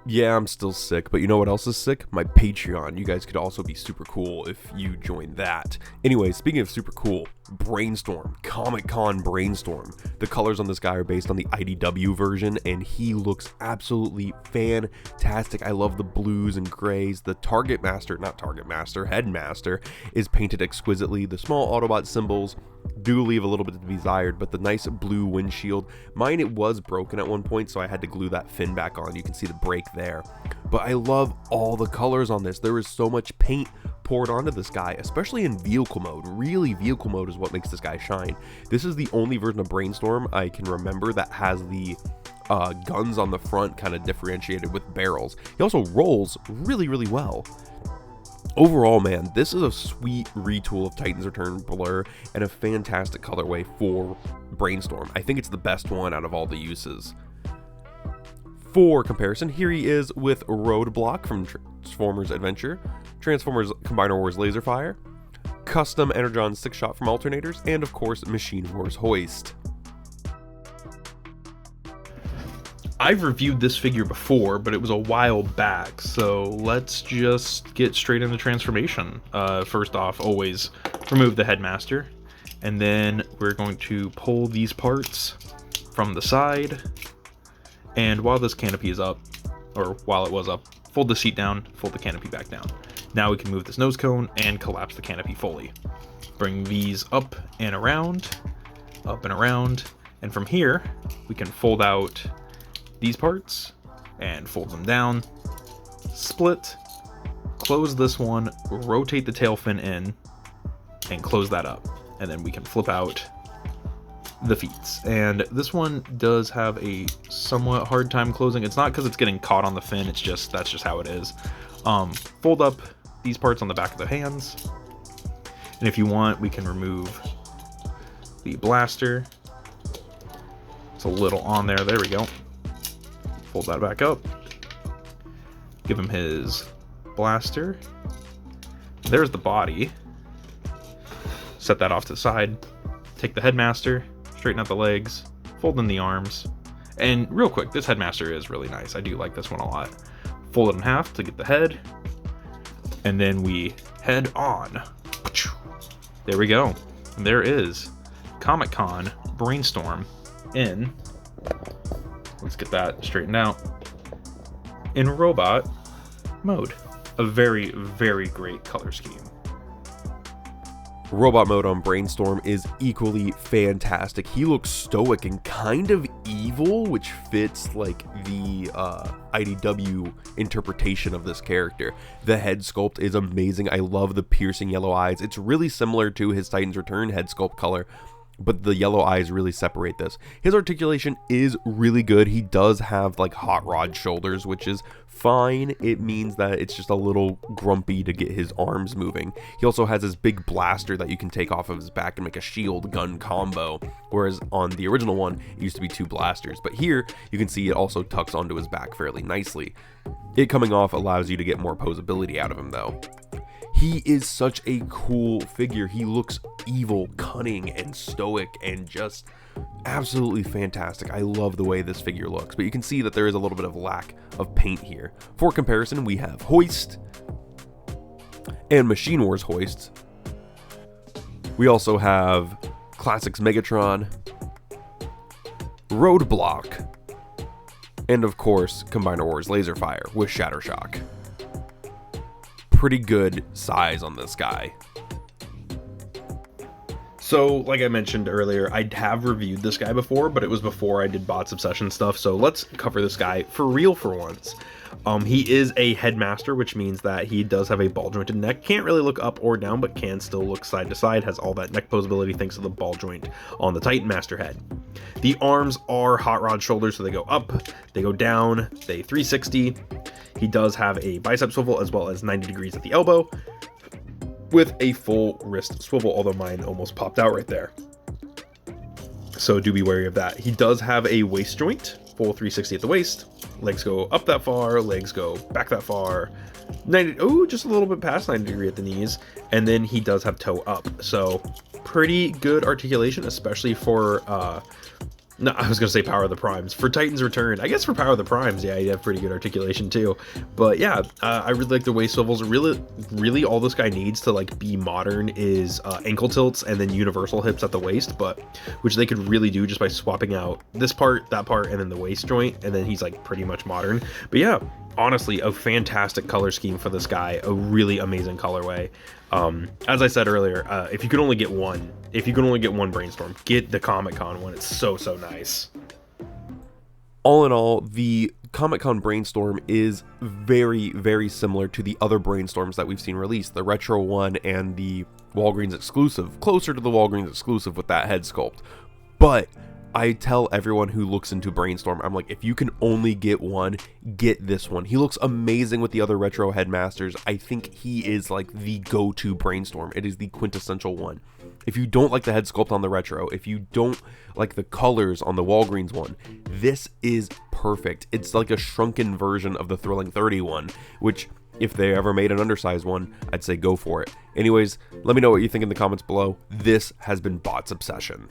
Yeah, I'm still sick, but you know what else is sick? My Patreon. You guys could also be super cool if you join that. Anyway, speaking of super cool, Brainstorm, Comic Con Brainstorm. The colors on this guy are based on the IDW version, and he looks absolutely fantastic. I love the blues and grays. The Headmaster is painted exquisitely. The small Autobot symbols do leave a little bit to be desired, but the nice blue windshield, mine it was broken at one point, so I had to glue that fin back on. You can see the break there, but I love all the colors on this. There is so much paint poured onto this guy, especially in vehicle mode. Really, vehicle mode is what makes this guy shine. This is the only version of Brainstorm I can remember that has the guns on the front kind of differentiated with barrels. He also rolls really, really well. Overall, man, this is a sweet retool of Titan's Return Blur and a fantastic colorway for Brainstorm. I think it's the best one out of all the uses. For comparison, here he is with Roadblock from Transformers Adventure, Transformers Combiner Wars Laserfire, Custom Energon 6-Shot from Alternators, and of course, Machine Wars Hoist. I've reviewed this figure before, but it was a while back, so let's just get straight into transformation. First off, always remove the Headmaster, and then we're going to pull these parts from the side, and while this canopy is up, or while it was up, fold the seat down, fold the canopy back down. Now we can move this nose cone and collapse the canopy fully. Bring these up and around, and from here, we can fold out these parts and fold them down, split, close this one, rotate the tail fin in, and close that up. And then we can flip out the feet. And this one does have a somewhat hard time closing. It's not because it's getting caught on the fin, it's just, that's just how it is. Fold up these parts on the back of the hands. And if you want, we can remove the blaster. It's a little on there, there we go. Fold that back up, give him his blaster, there's the body, set that off to the side, take the Headmaster, straighten out the legs, fold in the arms, and real quick, this Headmaster is really nice, I do like this one a lot. Fold it in half to get the head, and then we head on. There we go, there is Comic Con Brainstorm in, let's get that straightened out, in robot mode. A very, very great color scheme. Robot mode on Brainstorm is equally fantastic. He looks stoic and kind of evil, which fits like the IDW interpretation of this character. The head sculpt is amazing. I love the piercing yellow eyes. It's really similar to his Titan's Return head sculpt color, but the yellow eyes really separate this. His articulation is really good. He does have like hot rod shoulders, which is fine. It means that it's just a little grumpy to get his arms moving. He also has his big blaster that you can take off of his back and make a shield gun combo, whereas on the original one, it used to be 2 blasters. But here, you can see it also tucks onto his back fairly nicely. It coming off allows you to get more posability out of him though. He is such a cool figure. He looks evil, cunning, and stoic, and just absolutely fantastic. I love the way this figure looks, but you can see that there is a little bit of lack of paint here. For comparison, we have Hoist and Machine Wars Hoist. We also have Classics Megatron, Roadblock, and of course, Combiner Wars Laserfire with Shattershock. Pretty good size on this guy. So, like I mentioned earlier, I have reviewed this guy before, but it was before I did Bots Obsession stuff, so let's cover this guy for real for once. He is a Headmaster, which means that he does have a ball-jointed neck. Can't really look up or down, but can still look side to side. Has all that neck posability thanks to the ball joint on the Titan Master head. The arms are hot rod shoulders, so they go up, they go down, they 360. He does have a bicep swivel as well as 90 degrees at the elbow with a full wrist swivel, although mine almost popped out right there. So do be wary of that. He does have a waist joint, full 360 at the waist. Legs go up that far, legs go back that far. 90, oh, just a little bit past 90 degree at the knees. And then he does have toe up. So pretty good articulation, especially for No, I was gonna say Power of the Primes. For Titan's Return, I guess for Power of the Primes, yeah, you have pretty good articulation too. But yeah, I really like the waist swivels. Really, all this guy needs to like be modern is ankle tilts and then universal hips at the waist, but which they could really do just by swapping out this part, that part, and then the waist joint, and then he's like pretty much modern. But yeah, honestly, a fantastic color scheme for this guy, a really amazing colorway. As I said earlier, if you could only get one Brainstorm, get the Comic-Con one. It's so nice. All in all, the Comic-Con Brainstorm is very similar to the other Brainstorms that we've seen released, the Retro one and the Walgreens exclusive, closer to the Walgreens exclusive with that head sculpt. But I tell everyone who looks into Brainstorm, I'm like, if you can only get one, get this one. He looks amazing with the other retro headmasters. I think he is like the go-to Brainstorm. It is the quintessential one. If you don't like the head sculpt on the retro, if you don't like the colors on the Walgreens one, this is perfect. It's like a shrunken version of the Thrilling 31, which if they ever made an undersized one, I'd say go for it. Anyways, let me know what you think in the comments below. This has been Bot's Obsession.